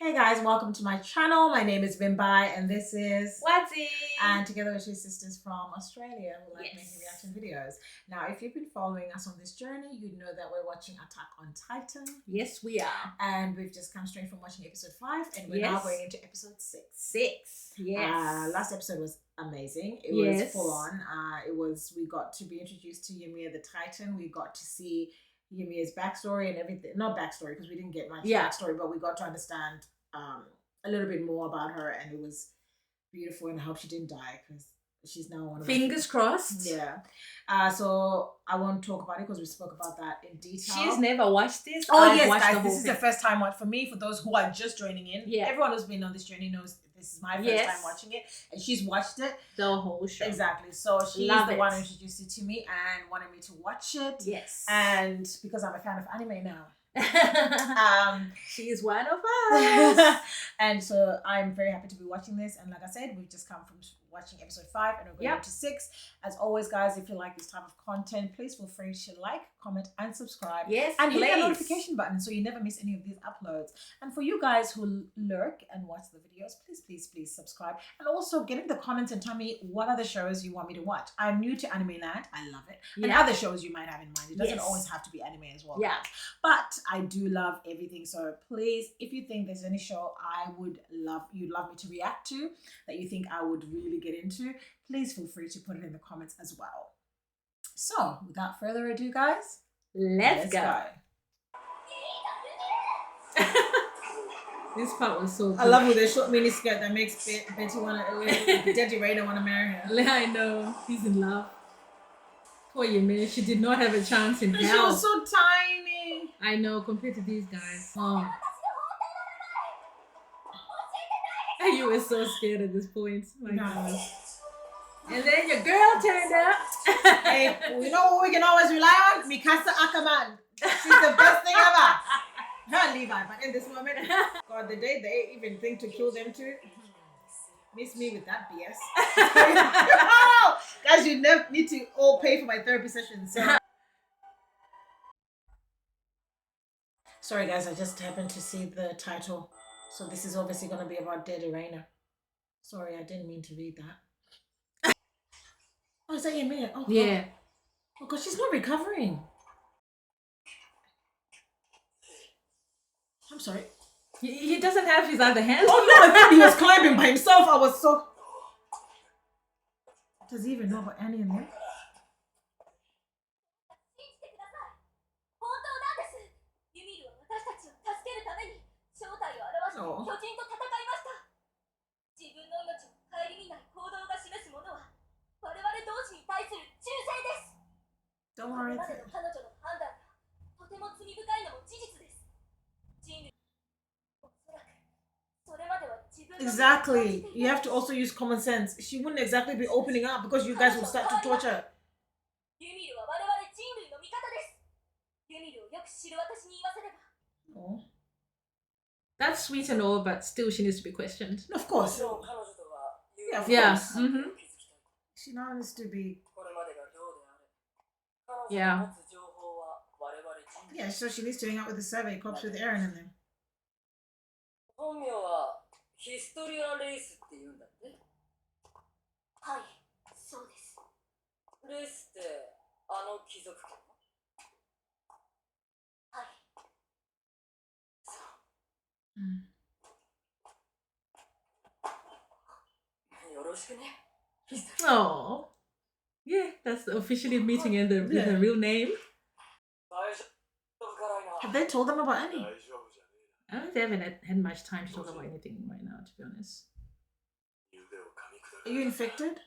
Hey guys, welcome to my channel. My name is Bimbai and this is Wazi. And together we're two sisters from Australia who like making reaction videos. Now, if you've been following us on this journey, you'd know that we're watching Attack on Titan. Yes, we are. And we've just come straight from watching episode 5 and we're now going into episode 6. Yes. Last episode was amazing. It was full on. We got to be introduced to Ymir the Titan. We got to see Ymir's backstory and everything. Not backstory because we didn't get much backstory, but we got to understand a little bit more about her, and it was beautiful. And I hope she didn't die because she's now one of fingers crossed. Yeah. So I won't talk about it because we spoke about that in detail. She's never watched this. Oh yes, guys, this is the first time watch for me. For those who are just joining in, everyone who's been on this journey knows this is my first time watching it, and she's watched it the whole show. Exactly. So she's the one who introduced it to me and wanted me to watch it. Yes. And because I'm a fan of anime now. She is one of us. And so I'm very happy to be watching this. And like I said, we've just come from watching episode 5 and we're going to 6. As always, guys, if you like this type of content, please feel free to like, comment, and subscribe. Yes, and hit that notification button so you never miss any of these uploads. And for you guys who lurk and watch the videos, please subscribe. And also get in the comments and tell me what other shows you want me to watch. I'm new to Anime Land. I love it. And other shows you might have in mind. It doesn't always have to be anime as well. Yeah. But I do love everything. So please, if you think there's any show you'd love me to react to, that you think I would really get into, please feel free to put it in the comments as well. So without further ado, guys, let's go. This part was so good. I love with the short mini skirt that makes Betty Daddy REINER want to marry her. I know, he's in love. Poor Hajime, she did not have a chance in hell. She was so tiny. I know, compared to these guys. Oh. You were so scared at this point. My God. And then your girl turned up. Hey, you know what we can always rely on? Mikasa Ackerman. She's the best thing ever. Not Levi, but in this moment, God, the day they even think to kill them too. Miss me with that BS. Guys, you never need to all pay for my therapy sessions. So. Sorry guys, I just happened to see the title. So this is obviously going to be about dead REINER. Sorry, I didn't mean to read that. Oh, is that Ymir? Oh, yeah. Oh, God, she's not recovering. I'm sorry. He doesn't have his other hand. Oh, no, I thought he was climbing by himself. I was so... Does he even know about Annie and them? Oh. Don't worry. Exactly. You have to also use common sense. She wouldn't exactly be opening up because you guys will start to torture. Oh. That's sweet and all, but still she needs to be questioned. Of course. Yeah, of course. Mm-hmm. She now needs to be... Yeah. Yeah, so she needs to hang out with the survey cops with Aaron and them. Oh. Yeah, that's officially meeting in the with her real name. Have they told them about Annie? I don't think they haven't had much time to talk about anything right now, to be honest. Are you infected?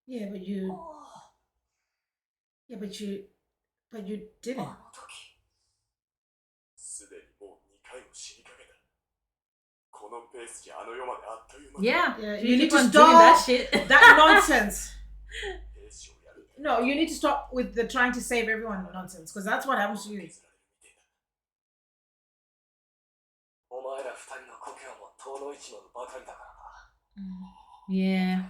Yeah, but you... Yeah, but you didn't. Yeah, you need to stop doing that shit. That nonsense. No, you need to stop with the trying to save everyone nonsense, because that's what happens to you. Yeah.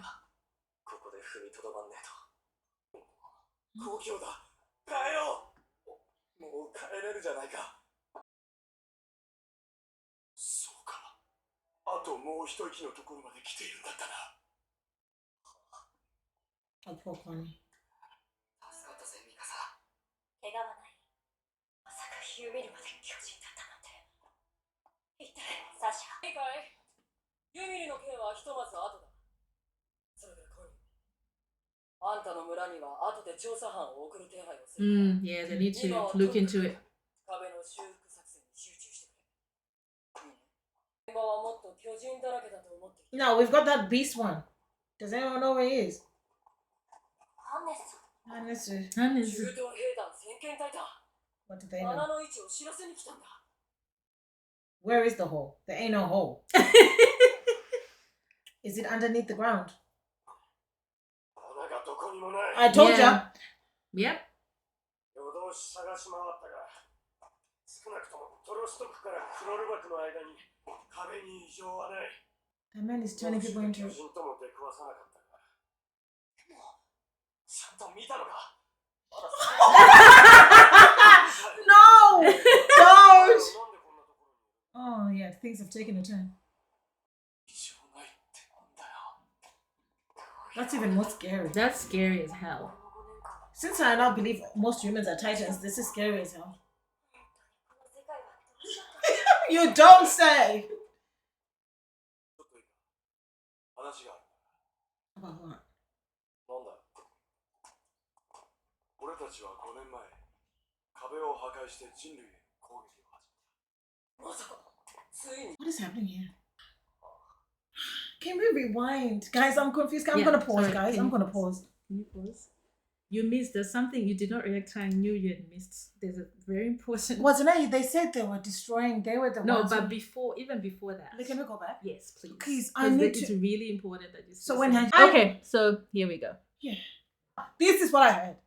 故郷だ。帰ろう。もう帰れるじゃないか。そうか。あともう一息のところまで来ているんだったな。Oh, poor Connie. 助かったぜ、ミカサ。怪我はない。まさか日を見るまで巨人だったなんて。一体、サシャ。いいかい？ユミルの件はひとまず後だ。それでコニー。あんたの村には後で調査班を送る手配をする。Yeah, they need to look into it. 壁の修復作戦に集中してくれ。今はもっと巨人だらけだと思っていた。 No, we've got that beast one. Does anyone know where he is? ハンネス。 Honestly. 中東兵団先遣隊だ。 What do they know? 穴の位置を知らせに来たんだ。 Where is the hole? There ain't no hole. Is it underneath the ground? 穴がどこにもない。 I told Yeah. ya. Yep. 夜通し探し回ったが、少なくともトロストクからクロルバクの間に壁に異常はない。 That man is turning people 巨 into. 人とも出くわさなかったが。でも、ちゃんと見たのか。まだ No! なん Don't! でこんなところに Oh, yeah, things have taken a turn. 異常ないってなんだよ。 That's even more scary. That's scary as hell. Since I now believe most humans are titans, this is scary as hell. この世界はどうしようと。 You don't say! ちょっといいか。話がある。 About what? なんだ。俺たちは5年前、壁を破壊して人類へ攻撃を始めた。まさか、ついに。 What is happening here? Can we rewind? Guys, I'm confused. I'm Yeah, gonna pause, sorry, guys. can I'm you gonna pause? pause. Can you pause? You missed. There's something you did not react to. I knew you had missed. There's a very important. Wasn't it? They said they were destroying. They were the No, ones. but who- even before that. Can we go back? Yes, please. Please, I 'Cause need it's to- really important that you. So say when something. I- Okay, so here we go. Yeah. This is what I heard.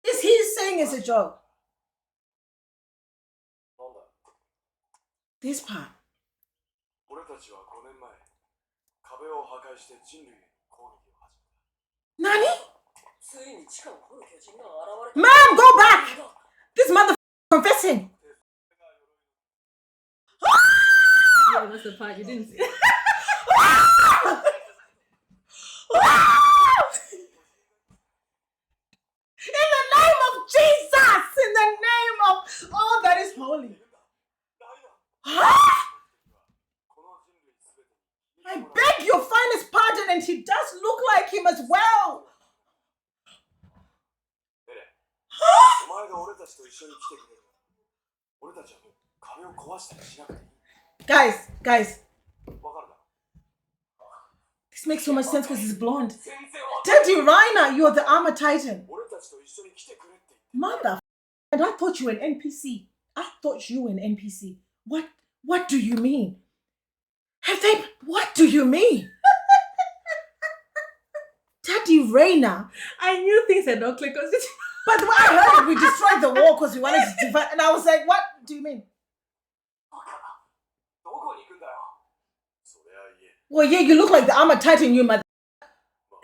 This he's saying is a joke. なんだ。 This part. 俺たちは5年前、壁を破壊して人類へ攻撃を始めた。 Nani? ついに地下を掘る巨人が現れた。 Man, go back! This mother confessing. Yeah, that's the part you didn't see. In the name of Jesus! In the name of all that is holy. この人類すべてに I beg your finest pardon, and he does look like him as well. エレン、お前が俺たちと一緒に来てくれる。俺たちはもう壁を壊したりしなくていい。 Guys, わかるな。 this makes so much sense because he's blonde. 全然わかる。 Daddy Reiner, you're the armor titan. 俺たちと一緒に来てくれって言って。 Mother, and I thought you were an NPC. I thought you were an NPC. What do you mean? What do you mean? Daddy Reiner. I knew things had not clicked. But when I heard it, we destroyed the wall because we wanted to divide. And I was like, what do you mean? バカな。どこに行くんだよ。そりゃいえ。 Well, yeah, you look like the armor titan, you mother.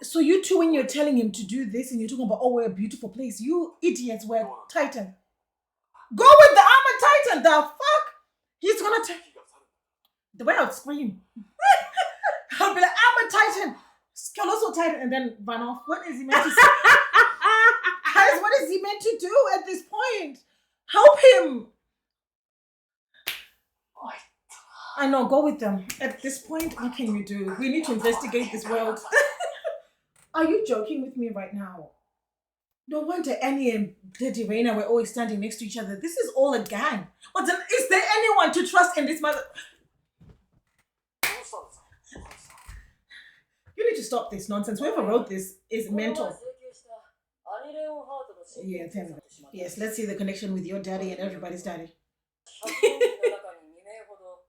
So you two, when you're telling him to do this and you're talking about, oh, we're a beautiful place, you idiots were titan. Go with the armor titan, the fuck? He's gonna take 気が去るんだ。 the way I would scream. I'll be like, armor titan, colossal titan, and then run off. What is he meant to say? Guys, what is he meant to do at this point? Help him. I know, go with them. At this point, what can you do? We need to investigate this world. Are you joking with me right now? No wonder Annie and Daddy Reiner were always standing next to each other. This is all a gang. Is there anyone to trust in this mother? どうしたんですか。 You need to stop this nonsense. Whoever wrote this is この前 mental. 請求したアニレオンハートの新 Yeah, 規 tell me. 調査としまって Yes, let's see the connection with your daddy and everybody's daddy. 100人の中に2名ほど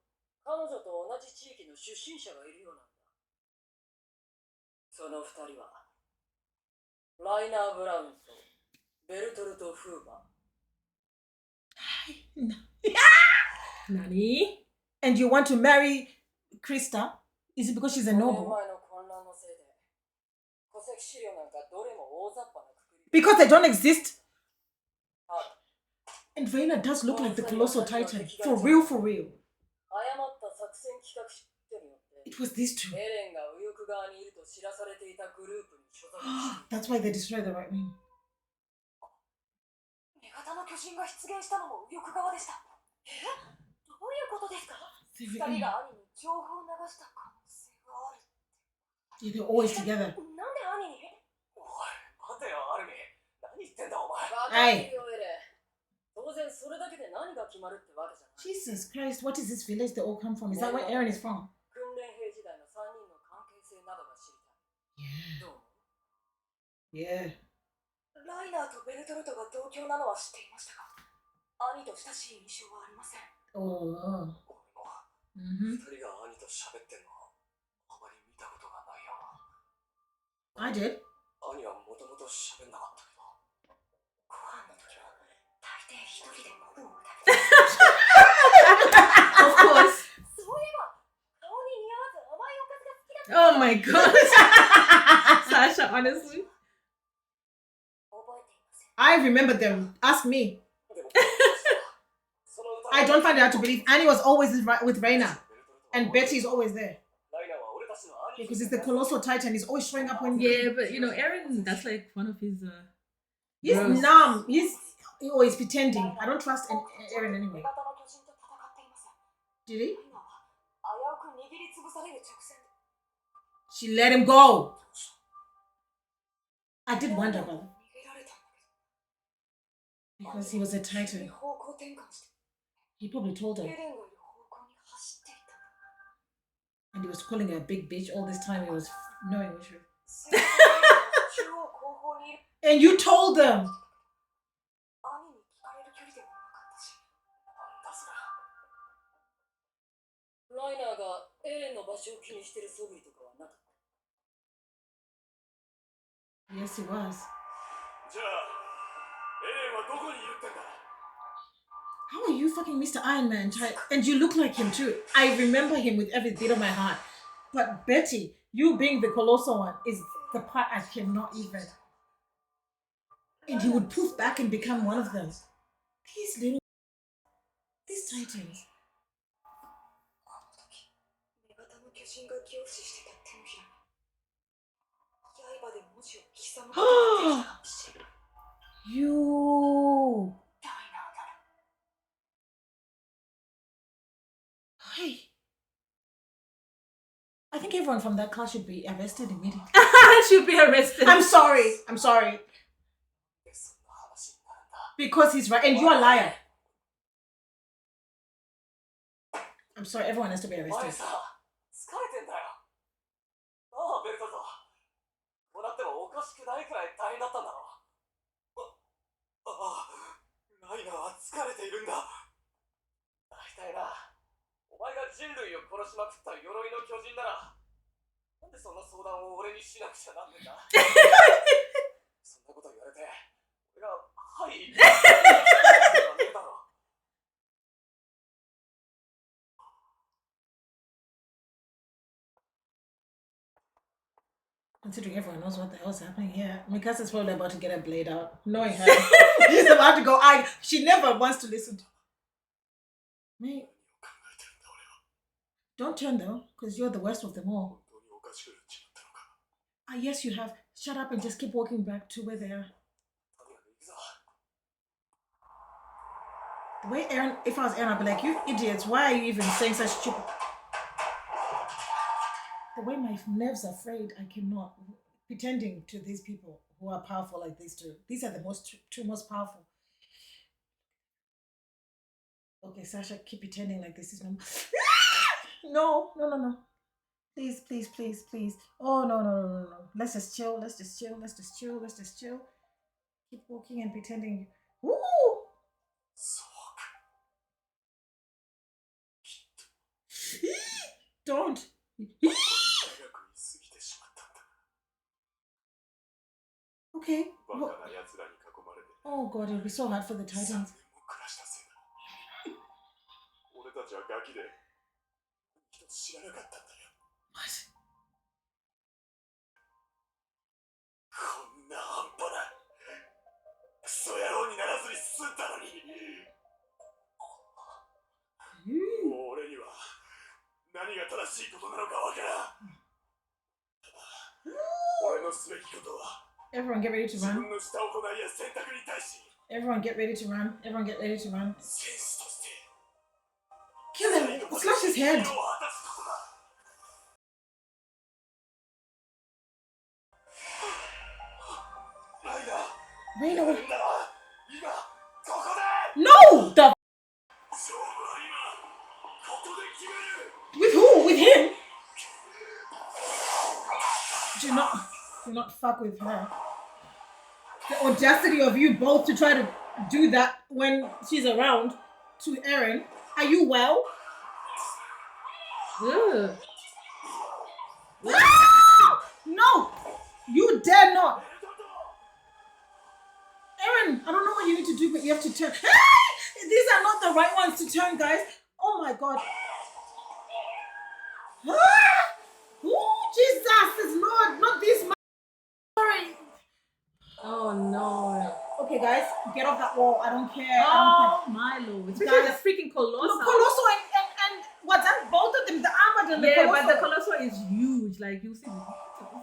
彼女と同じ地域の出身者がいるようなんだ。その2人はライナー・ブラウンとベルトルト・フーバー。 Nani? And you want to marry Krista? Is it because she's a 5年 noble? 前の混乱のせいで戸籍資料なんかどれも大雑把なくくりで Because they don't exist. あ And Reina does look like the colossal titan. For real, for real. 誤った作戦企画書によって It was these two. エレンが右翼側にいると知らされていたグループに所属してい That's why they destroyed the right wing. 女型の巨人が出現したのも右翼側でした。どういうことですか？ They 二 were 人 in. が兄に情報を流した可能性がある。 Yeah, they're always together. なんで兄に？おい、待てよ、アルミ。何言ってんだ、お前。分かってるよエレン。当然それだけで何が決まるってわけじゃない。 Jesus Christ, what is this village they all come from? Is that where Eren is from? 訓練兵時代の3人の関係性などが知りたい。 Yeah. どう思う？ Yeah. ライナーとベルトルトが同居なのは知っていましたが、兄と親しい印象はありません。 Oh. 俺も Mm-hmm. 二人が兄と喋ってんのあまり見たことがないよ。 I did. 兄はもともと喋んなかったけど。ご飯の時は大抵一人でモブを食べて Of course. そういえば顔に似合わず甘いおかずが好きだった Oh my god. Sasha, honestly. 覚えていません。 I remember them. Ask me. でも、その歌 I don't find it hard to believe Annie was always with Reina. And Betty's always there. ライナーは俺たちの兄貴 Because it's the colossal titan. He's always showing up when Yeah, but you know, Eren, that's like one of his. he's Gross. numb. He's always pretending. I don't trust Eren 女 anyway. 型の巨人と戦っています。 Did he? 今は危うく握りつぶされる直線で She let him go. I did wonder about that. 逃げられたんだけど。 Because he was a 急に titan. 方向転換して He probably told エ her. レンがいる方向に走っていた。 And he was calling her a big bitch all this time. He was knowing the truth. するとエレンが中央後方にいる。 And you told them. 兄に聞かれる距離でもなかったし。なんだそれ。ライナーがエレンの場所を気にしてる素振りとかはなかった。 Yes, he was. じゃあ、エレンはどこにいるってんだ。 How are you fucking Mr. Iron Man? And you look like him too. I remember him with every beat of my heart. But Betty, you being the colossal one is the part I cannot even. And he would poof back and become one of them. These titans. あの時、女型の巨人が凝視してた手のひらに刃で文字を刻むことができたかもしれない。 You. ライナーなら Hey. I think everyone from that class should be arrested immediately. Should be arrested. I'm sorry. I'm sorry. そんな話になるんだ。 Because he's right. And you're a liar. I'm sorry. Everyone has to be お前 arrested. さ、疲れてんだよ。ああ、ベルトルト。こうなってもおかしくないくらい大変だったんだろう。ああ、ライナーは疲れているんだ。大体な、お前が人類を殺しまくった鎧の巨人なら、なんでそんな相談を俺にしなくちゃなんねんだ。そんなこと言われて、俺が、はい、ダメだろ。 Considering everyone knows what the hell's happening here, Mikasa's probably about to get her blade out, knowing her. She's about to go. She never wants to listen to. Mate, don't turn though, because you're the worst of them all. Ah, yes, you have. Shut up and just keep walking back to where they are. The way Eren, if I was Eren, I'd be like, you idiots, why are you even saying such stupid? The way my nerves are frayed, I cannot. Pretending to these people who are powerful like these two. These are the two most powerful. Okay, Sasha, keep pretending like this is normal. No, no, no, no. Please, please, please, please. Oh, no, no, no, no, no. Let's just chill. Let's just chill. Let's just chill. Let's just chill. Keep walking and pretending. Woo! Don't. Okay. Oh god, it'll be so hard for the Titans. What? こんな半端なソ野郎にならずに済んだのに。もう俺には何が正しいことなのかわからん。俺のすべきことは Everyone get ready to 自 run. 分のした行いや選択に対し Everyone get ready to run. Everyone get ready to run. センスとして Kill him. Slash his head. 義務を果たすことだ。ライナー、 Reiner. やるんだな。今ここで No! The 勝負は今ここで決める。 with who? With him? Do not fuck with her. The audacity of you both to try to do that when she's around to Eren. Are you well? Ugh. No! You dare not! Eren, I don't know what you need to do, but you have to turn. Hey! These are not the right ones to turn, guys. Oh my god. Oh, Jesus is Lord, not this. Sorry. Oh no. Okay, guys, get off that wall. I don't care. I Oh my lord. Guys, Especially the freaking don't care. Colossal. Look, Colosso and what's that? Both of them, the armored and the Yeah, Colosso. but the Colossal is huge. Like you see, the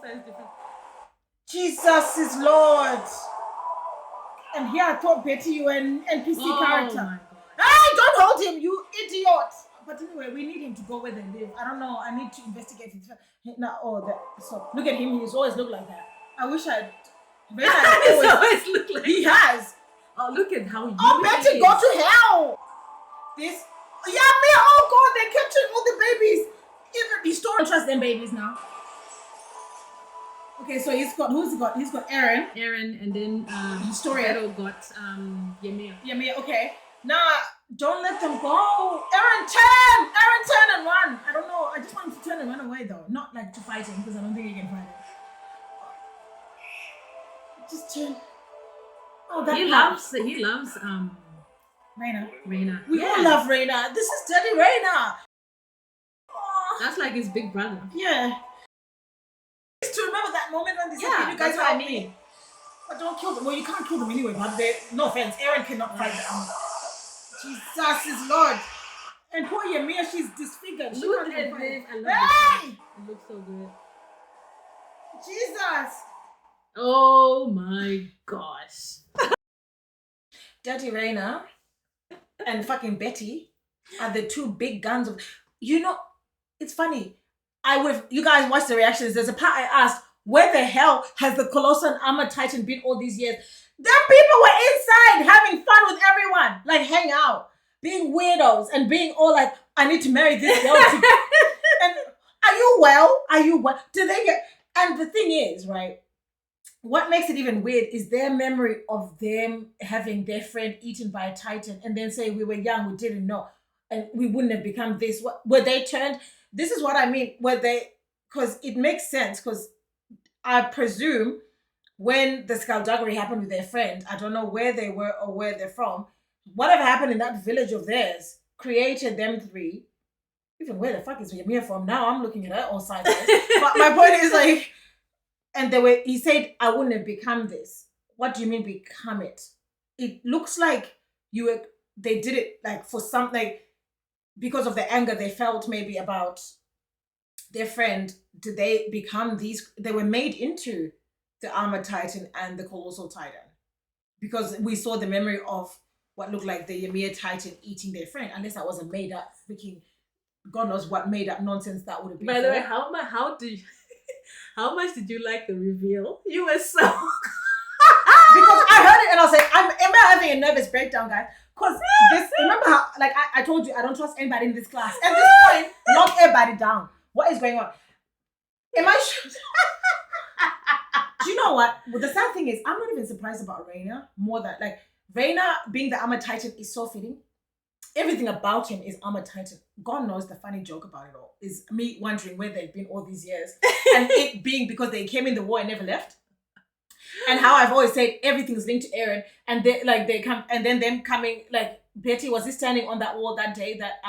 size different. Jesus is Lord. And here I thought Betty, you an NPC character. My God. Hey, don't hold him, you idiot. But anyway, we need him to go where they live. I don't know. I need to investigate his. No, so look at him. He's always looked like that. I wish I'd. It's always look like He has. Oh, look at how you. Oh, Betty, go to hell. This. Yeah, me. Oh God, they're capturing all the babies. Even the store. Don't trust them babies now. Okay, so who's he got? He's got Eren. Eren, and then Historia. Beto got Ymir. Yeah, me. Okay. Nah, don't let them go. Eren, turn! Eren, turn and run. I don't know. I just want him to turn and run away though, not like to fight him because I don't think he can fight him. Just turn. Oh, that He loves Reiner. Reina. We all love Reiner. This is Daddy Reiner. Oh, That's like his big brother. yeah. Just to remember that moment when they said, Yeah, "Can you guys that's what I help mean. me?" But don't kill them. Well, you can't kill them anyway. But no offense, Eren cannot fight them. Jesus is Lord. And poor Ymir, she's disfigured. She Look can't at even this. fight. I love Hey! this. It looks so good. Jesus. Oh my gosh. Daddy Reiner and fucking Betty are the two big guns of. You know, it's funny. You guys watch the reactions. There's a part I asked, where the hell has the Colossal and Armored Titan been all these years? Them people were inside having fun with everyone, like hang out, being weirdos and being all like, I need to marry this girl. And are you well? Are you well? Do they get? And the thing is, right? What makes it even weird is their memory of them having their friend eaten by a titan and then say we were young, we didn't know, and we wouldn't have become this. Were they turned? This is what I mean. Were they? Because it makes sense. Because I presume when the skullduggery happened with their friend, I don't know where they were or where they're from. Whatever happened in that village of theirs created them three. Even where the fuck is Ymir from? Now I'm looking at her all sideways. But my point is like. And he said, I wouldn't have become this. What do you mean become it? It looks like they did it like for something, because of the anger they felt maybe about their friend. Did they become these? They were made into the Armored Titan and the Colossal Titan. Because we saw the memory of what looked like the Ymir Titan eating their friend. Unless that was a made up freaking, God knows what made up nonsense that would have been. By the way, how much did you like the reveal? You were so. Because I heard it and I was like, am I having a nervous breakdown, guys? Because remember how, like I told you, I don't trust anybody in this class. At this point, lock everybody down. What is going on? Am I sure? Do you know what? Well, the sad thing is, I'm not even surprised about Reiner more than, like, Reiner being the Armored Titan is so fitting. Everything about him is Armored Titan. God knows the funny joke about it all is me wondering where they've been all these years. And it being because they came in the war and never left. And how I've always said everything's linked to Eren. And they come, and then them coming, like, Betty, was he standing on that wall that day that,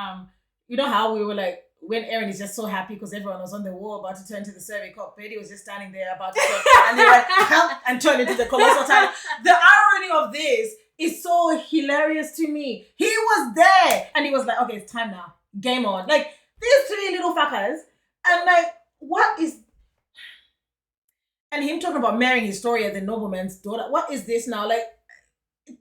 you know how we were like, when Eren is just so happy because everyone was on the wall about to turn to the survey cop, Betty was just standing there about to turn, and they went, help, and turn into the Colossal Titan. The irony of this is so hilarious to me. He was there and he was like, okay, it's time now. Game on. Like, these three little fuckers. And like, what is... And him talking about marrying Historia, the nobleman's daughter. What is this now? Like,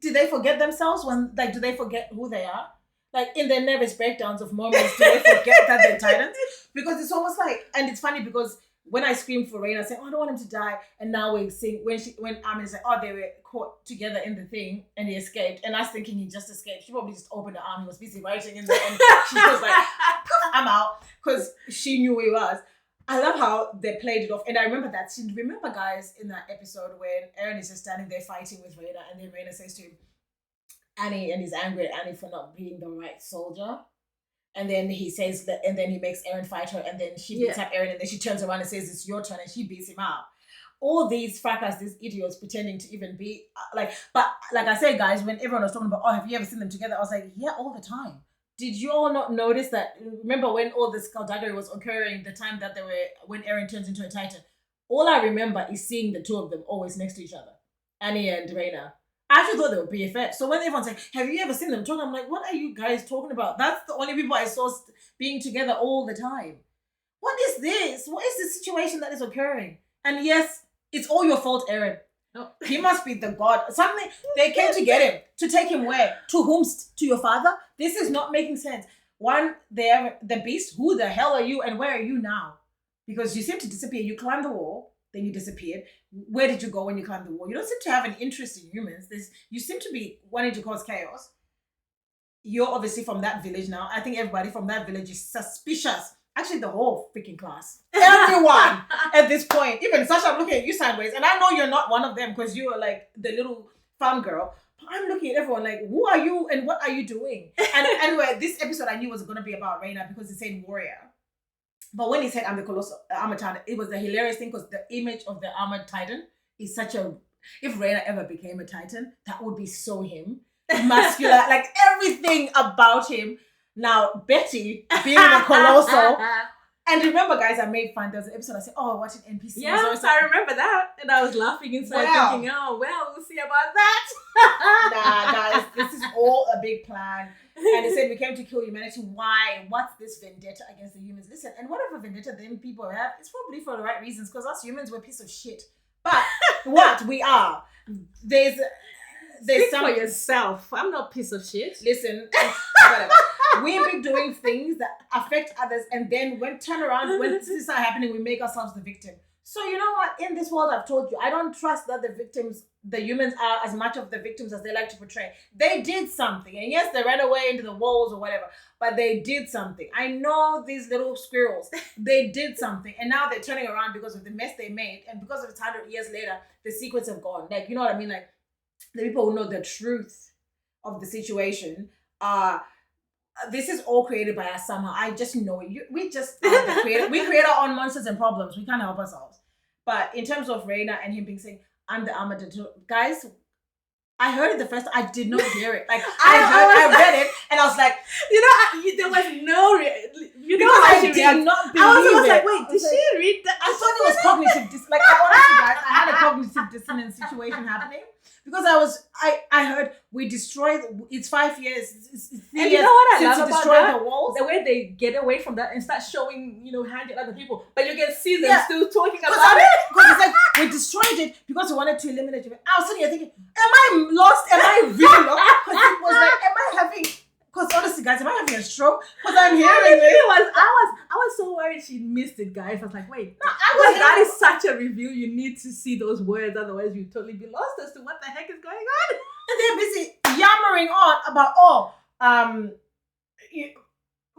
do they forget themselves when, like, do they forget who they are? Like, in their nervous breakdowns of moments, do they forget that they're Titans? Because it's almost like, and it's funny because when I screamed for Reina, saying, oh, I don't want him to die. And now we sing, when Armin said, oh, they were caught together in the thing and he escaped. And us thinking he just escaped. She probably just opened the arm. He was busy writing in there. And she was like, I'm out. Because she knew who he was. I love how they played it off. And I remember that scene. Remember, guys, in that episode when Eren is just standing there fighting with Reina. And then Reina says to him, Annie, and he's angry at Annie for not being the right soldier. And then he says that, and then he makes Eren fight her, and then she beats up Eren, and then she turns around and says, it's your turn, and she beats him up. All these fracas, these idiots pretending to even be like, but like I said, guys, when everyone was talking about, oh, have you ever seen them together? I was like, yeah, all the time. Did you all not notice that? Remember when all this skullduggery was occurring, the time that when Eren turns into a Titan? All I remember is seeing the two of them always next to each other, Annie and Reina. I actually thought they were BFFs. So when everyone's like, have you ever seen them talk? I'm like, what are you guys talking about? That's the only people I saw being together all the time. What is this? What is the situation that is occurring? And yes, it's all your fault, Eren. No, he must be the god. Something, they came to get him. To take him where? To whomst? To your father? This is not making sense. One, they're the beast. Who the hell are you and where are you now? Because you seem to disappear. You climbed the wall. Then you disappeared. Where did you go when you climbed the wall? You don't seem to have an interest in humans. You seem to be wanting to cause chaos. You're obviously from that village now. I think everybody from that village is suspicious. Actually, the whole freaking class. Everyone at this point. Even Sasha, I'm looking at you sideways. And I know you're not one of them because you are like the little farm girl. But I'm looking at everyone like, who are you and what are you doing? And anyway, this episode I knew was going to be about Reina because it said warrior. But when he said I'm the colossal armored titan, it was the hilarious thing because the image of the armored titan is such a... If Reina ever became a titan, that would be so him. Muscular, like everything about him. Now, Betty being the colossal. And remember, guys, I made fun. There was an episode I said, oh, watching NPCs. Yes, I remember that. And I was laughing inside thinking, oh, well, we'll see about that. Nah, guys, this is all a big plan. And they said we came to kill humanity. Why? What's this vendetta against the humans? Listen, and whatever vendetta them people have, it's probably for the right reasons because us humans were a piece of shit. But what? We are. There's Speak for yourself. I'm not a piece of shit. Listen, whatever. We've been doing things that affect others, and then when this is not happening, we make ourselves the victim. So you know what? In this world, I've told you, I don't trust that the humans are as much of the victims as they like to portray. They did something, and yes, they ran away into the walls or whatever, but they did something. I know these little squirrels, they did something, and now they're turning around because of the mess they made, and because of it's 100 years later, the secrets have gone. Like, you know what I mean? Like, the people who know the truth of the situation this is all created by us somehow. I just know it. We just we create our own monsters and problems. We can't help ourselves. But in terms of Reina and him being saying, I'm the armored guys, I heard it the first time. I did not hear it. Like I read it and I was like, there was no I did not believe I was it. like, wait, did she read that? I thought it was cognitive like I honestly, guys, I had a cognitive dissonance situation happening. Because I heard we destroyed, it's 5 years, it's 3 and years you know what I love since about destroyed that? the walls. The way they get away from that and start showing, handing other people. But you can see them still talking about it. Because it's like, we destroyed it because we wanted to eliminate you. I was sitting here thinking, am I lost? Am I really lost? Because it was like, am I having... Because honestly, guys, am I having a stroke? Because I'm hearing this. I was so worried she missed it, guys. I was like, wait. No, that is such a review. You need to see those words. Otherwise, you'd totally be lost as to what the heck is going on. And they're busy yammering on about,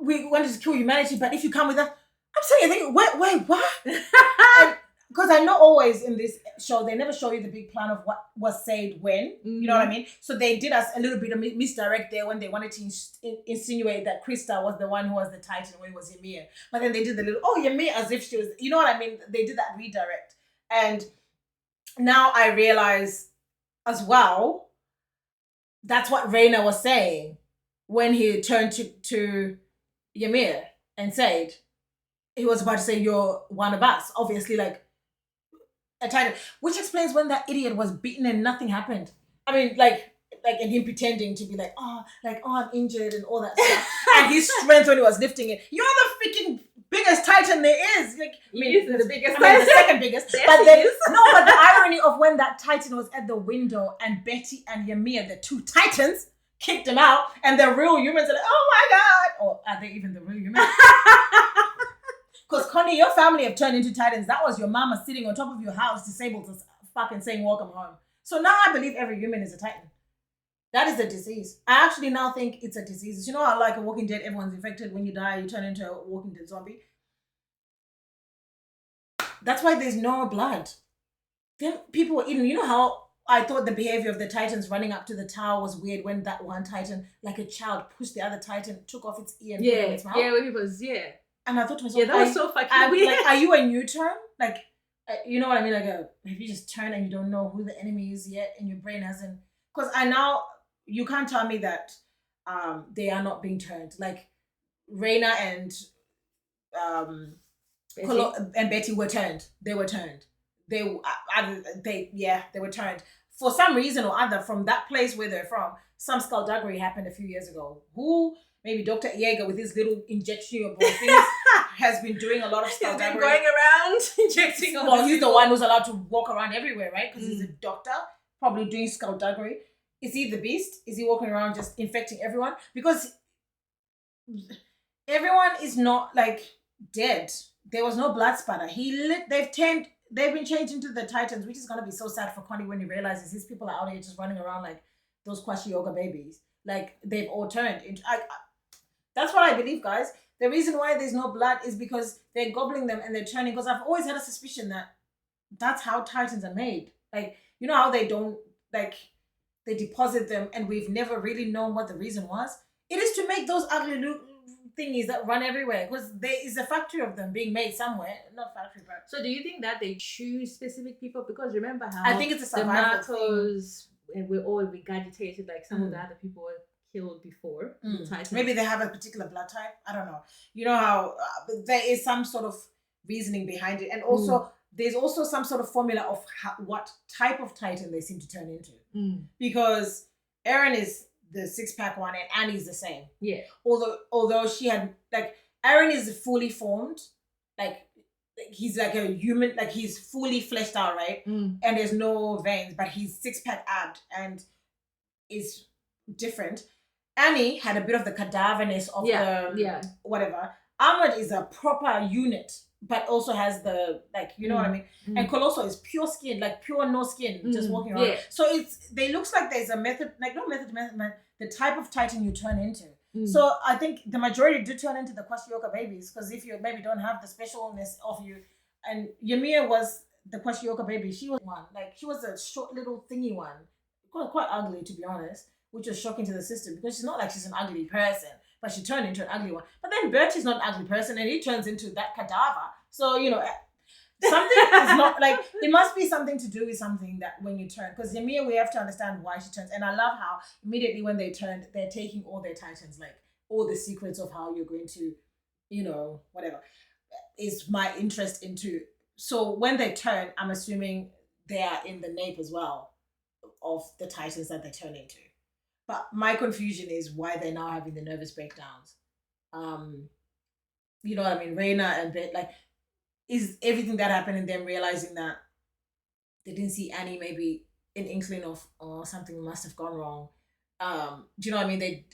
we wanted to kill humanity, but if you come with us, I'm saying, wait, what? Because I know always in this show, they never show you the big plan of what was said when. Mm-hmm. You know what I mean? So they did us a little bit of misdirect there when they wanted to insinuate that Krista was the one who was the Titan when it was Ymir. But then they did the little, Ymir, as if she was, you know what I mean? They did that redirect. And now I realize as well, that's what Reiner was saying when he turned to Ymir and said, he was about to say, you're one of us. Obviously, like, a Titan, which explains when that idiot was beaten and nothing happened. I mean, like and him pretending to be like, I'm injured and all that stuff. And his strength when he was lifting it. You're the freaking biggest titan there is. Like, I mean, He is the biggest the second biggest. Yes, but he then is. but the irony of when that titan was at the window and Betty and Yamiya, the two titans, kicked him out, and the real humans are like, oh my god. Or are they even the real humans? Because Connie, your family have turned into titans. That was your mama sitting on top of your house, disabled, to fucking saying welcome home. So now I believe every human is a titan. That is a disease. I actually now think it's a disease. You know how like a Walking Dead, everyone's infected. When you die, you turn into a Walking Dead zombie. That's why there's no blood. Then people were eating. You know how I thought the behavior of the titans running up to the tower was weird when that one titan, like a child, pushed the other titan, took off its ear and put it in its mouth? Yeah, when it was, And I thought to myself, that was so fucking weird. Like, are you a U-turn? Like, you know what I mean? Like, have you just turned and you don't know who the enemy is yet, and your brain hasn't? Because you can't tell me that they are not being turned. Like, REINER and Betty were turned. They were turned. They were turned. For some reason or other, from that place where they're from, some skullduggery happened a few years ago. Who? Maybe Dr. Yeager with his little injectionable things has been doing a lot of skullduggery. He's been going around injecting. Well, he's the one who's allowed to walk around everywhere, right? Because he's a doctor, probably doing skullduggery. Is he the beast? Is he walking around just infecting everyone? Because everyone is not like dead. There was no blood spatter. They've been changed into the Titans, which is gonna be so sad for Connie when he realizes these people are out here just running around like those Kwashi Yoga babies. Like they've all turned into. That's what I believe, guys. The reason why there's no blood is because they're gobbling them and they're turning. Because I've always had a suspicion that that's how Titans are made. Like, you know how they don't, like, they deposit them and we've never really known what the reason was? It is to make those ugly thingies that run everywhere, because there is a factory of them being made somewhere. Not factory, but... So do you think that they choose specific people? Because remember how I think it's a survival the Marcos were all regurgitated, like some of the other people were killed before. The Titans. Maybe they have a particular blood type. I don't know. You know how there is some sort of reasoning behind it. And also, there's also some sort of formula of what type of Titan they seem to turn into. Because Eren is the six-pack one and Annie's the same. Yeah. Although she had, like, Eren is fully formed. Like, he's like a human, like he's fully fleshed out, right? And there's no veins, but he's six-pack abbed and is different. Annie had a bit of the cadaverness of the whatever. Ahmed is a proper unit, but also has the, like, you know what I mean? And Colosso is pure skin, like pure no skin, just walking around. Yeah. So they looks like there's a method, like no method, the type of Titan you turn into. So I think the majority do turn into the Kwashioka babies, because if you maybe don't have the specialness of you, and Yamiya was the Kwashioka baby, she was one, like she was a short little thingy one, quite ugly to be honest, which was shocking to the system because she's not like she's an ugly person, but she turned into an ugly one. But then Bertie's not an ugly person and he turns into that cadaver. So, you know, something is not like, there must be something to do with something that when you turn, because Yamiya, we have to understand why she turns. And I love how immediately when they turned, they're taking all their Titans, like all the secrets of how you're going to, you know, whatever, is my interest into. So when they turn, I'm assuming they are in the nape as well of the Titans that they turn into. But my confusion is why they're now having the nervous breakdowns. You know what I mean? REINER and Bit, like, is everything that happened in them realizing that they didn't see Annie, maybe an inkling of, oh, something must have gone wrong. Do you know what I mean?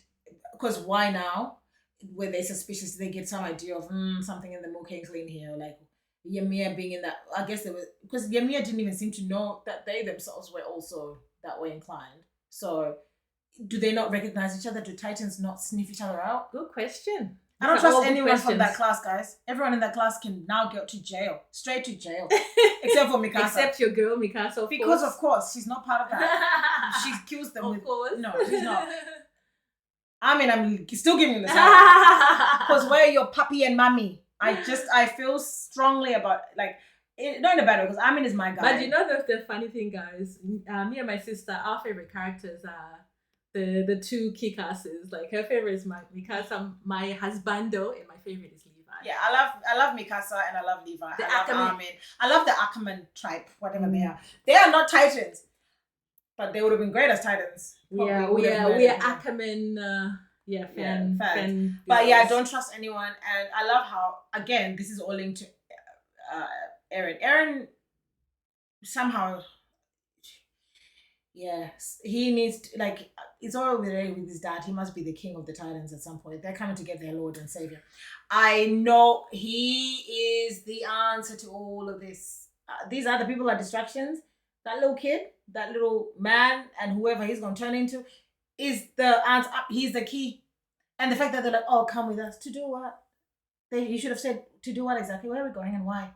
Because why now? When they're suspicious, they get some idea of something in the Moke inkling here, like Yamiya being in that. I guess they were, because Yamiya didn't even seem to know that they themselves were also that way inclined. So do they not recognize each other? Do Titans not sniff each other out? Good question. I don't trust anyone from that class, guys. Everyone in that class can now go to jail. Straight to jail. Except for Mikasa. Except your girl, Mikasa, because, of course, she's not part of that. She kills them of course. No, she's not. I mean, I'm still giving you the side. Because where are your papi and mommy? I feel strongly about, like, not in a bad way, because Amin is my guy. But you know the funny thing, guys? Me and my sister, our favorite characters are the two kick-asses. Like, her favorite is Mikasa, my husbando, and my favorite is Levi. Yeah, I love Mikasa and I love Levi. I love Armin. I love the Ackerman tribe, whatever they are. They are not Titans. But they would have been great as Titans. We are Probably would have murdered them. Ackerman. Fans. Fan. But yeah, girls. don't trust anyone. And I love how, again, this is all linked to Eren. Eren somehow, yes, he needs to, like, it's already with his dad. He must be the king of the Titans at some point. They're coming to get their Lord and Savior. I know he is the answer to all of this. These other people are distractions. That little kid, that little man, and whoever he's going to turn into is the answer. He's the key. And the fact that they're like, oh, come with us. To do what? You should have said, to do what exactly? Where are we going and why?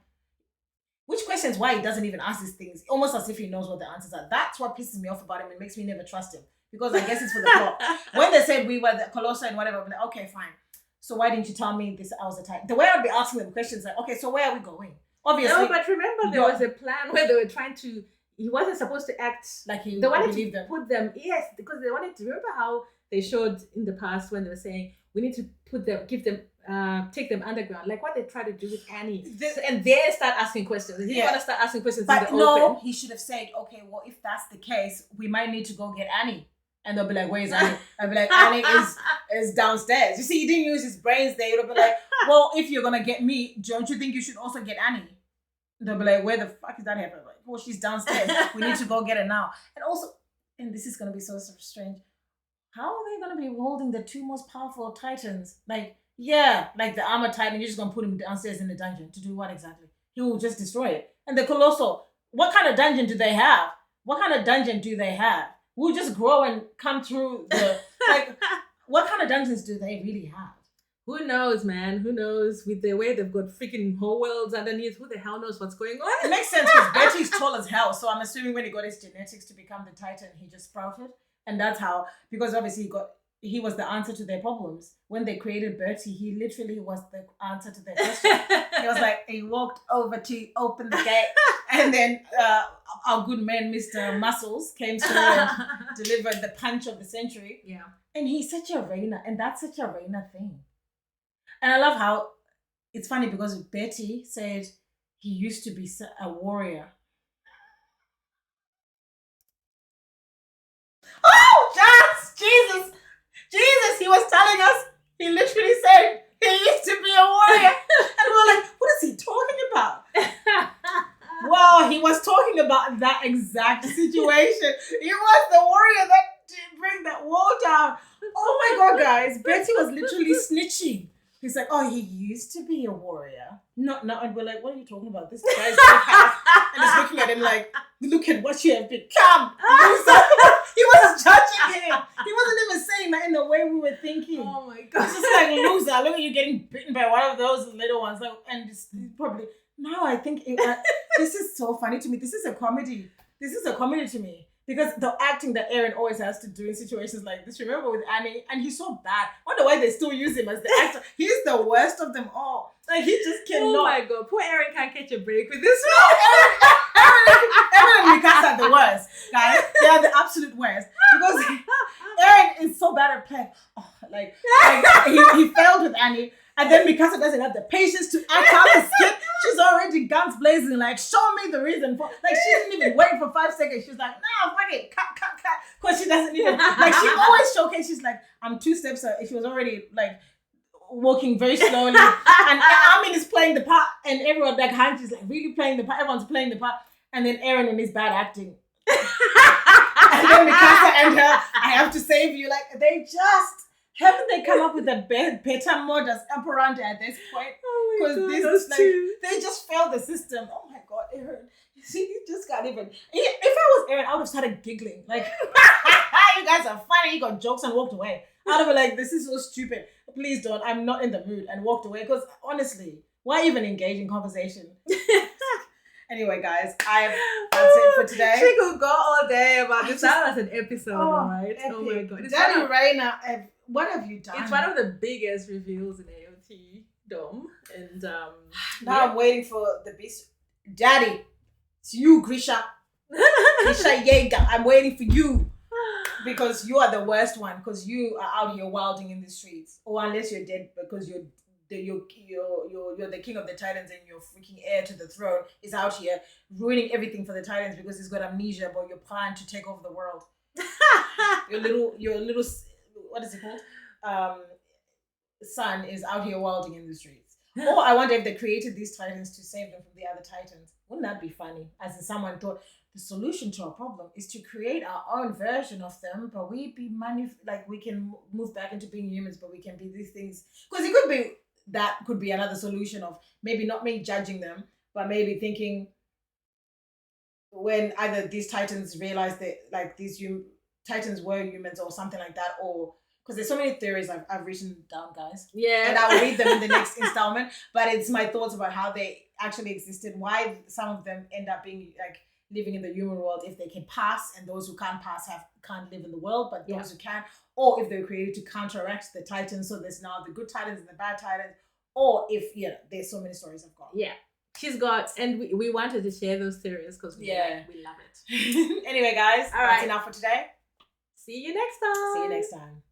Which questions why he doesn't even ask these things, almost as if he knows what the answers are. That's what pisses me off about him and makes me never trust him. Because I guess it's for the plot. When they said we were the Colossus and whatever, I'm like, okay, fine. So why didn't you tell me this? I was a type. The way I'd be asking them questions like, okay, so where are we going? Obviously. No, but remember there was a plan where they were trying to. He wasn't supposed to act like he they wanted believe to them. put them. Yes, because they wanted to remember how they showed in the past when they were saying we need to put them, give them, take them underground, like what they tried to do with Annie. And they start asking questions. And he want to start asking questions. But in the open. He should have said, okay, well, if that's the case, we might need to go get Annie. And they'll be like, where's Annie? I'll be like, Annie is downstairs. You see, he didn't use his brains there. He'll be like, well, if you're going to get me, don't you think you should also get Annie? They'll be like, where the fuck is that happening? Like, well, she's downstairs. We need to go get her now. And also, and this is going to be so strange, how are they going to be holding the two most powerful titans? Like, yeah, like the armor titan, you're just going to put him downstairs in the dungeon. To do what exactly? He will just destroy it. And the Colossal, what kind of dungeon do they have? What kind of dungeon do they have? We'll just grow and come through the, like, what kind of dungeons do they really have? Who knows, man? Who knows? With the way they've got freaking whole worlds underneath, who the hell knows what's going on? It makes sense because Betty's tall as hell. So I'm assuming when he got his genetics to become the Titan, he just sprouted. And that's how, because obviously he was the answer to their problems. When they created Bertie, he literally was the answer to their question. He was like, he walked over to open the gate. And then our good man, Mr. Muscles, came through and delivered the punch of the century. Yeah. And he's such a REINER. And that's such a REINER thing. And I love how it's funny because Betty said he used to be a warrior. Oh, Jesus, he was telling us, he literally said he used to be a warrior. And we're like, what is he talking about? Wow, he was talking about that exact situation. He was the warrior that did bring that wall down. Oh my God, guys, Betty was literally snitching. He's like, oh, he used to be a warrior. No, and we're like, what are you talking about? This guy's so fast. And he's looking at him like, look at what you have become. He was judging him. He wasn't even saying that in the way we were thinking. Oh my God. It's just like, loser, look at you getting bitten by one of those little ones. Like, and it's probably, no, I think this is so funny to me. This is a comedy. This is a comedy to me. Because the acting that Eren always has to do in situations like this, remember with Annie, and he's so bad. I wonder why they still use him as the actor. He's the worst of them all. Like, he just cannot. Oh my God, poor Eren can't catch a break with this one. Eren and Mikasa are the worst, guys. They are the absolute worst. Because Eren is so bad at playing. Oh, like he failed with Annie. And then Mikasa doesn't have the patience to act out the skit. She's already guns blazing, like, show me the reason for, like, she didn't even wait for 5 seconds. She's like, no, fuck it, cut. Because she doesn't even, like, she always showcases, she's like, I'm 2 steps, she was already, like, walking very slowly. And Armin is playing the part, and everyone, like, Hanji is, like, really playing the part. Everyone's playing the part. And then Eren and his bad acting. And then Mikasa and her, I have to save you. Like, they just... Haven't they come up with a better modus operandi at this point? Oh my God, this, like, they just failed the system. Oh my God, Eren. You see, you just can't even. If I was Eren, I would have started giggling. Like, you guys are funny. You got jokes and walked away. I'd have been like, this is so stupid. Please don't. I'm not in the mood. And walked away. Because honestly, why even engage in conversation? Anyway, guys, that's it for today. She could go all day about this. That was an episode, right? Epic. Oh my God. Daddy REINER, what have you done? It's one of the biggest reveals in AOT Dome. And now I'm waiting for the beast. Daddy, it's you, Grisha. Grisha Yeager. I'm waiting for you. Because you are the worst one. Because you are out here wilding in the streets. Or unless you're dead because you're you're the king of the Titans and your freaking heir to the throne is out here ruining everything for the Titans because he's got amnesia about your plan to take over the world. your little what is it called? Son is out here wilding in the streets. Or I wonder if they created these Titans to save them from the other Titans. Wouldn't that be funny? As in someone thought the solution to our problem is to create our own version of them, but we can move back into being humans, but we can be these things. Because that could be another solution of maybe not me judging them, but maybe thinking when either these Titans realize that like Titans were humans or something like that, or because there's so many theories I've written down, guys. Yeah. And I'll read them in the next installment. But it's my thoughts about how they actually existed, why some of them end up being like living in the human world if they can pass, and those who can't pass can't live in the world, but those who can, or if they're created to counteract the Titans, so there's now the good Titans and the bad Titans, or if there's so many stories I've got. Yeah. She's got, and we wanted to share those theories because we love it. Anyway, guys, that's enough for today. See you next time. See you next time.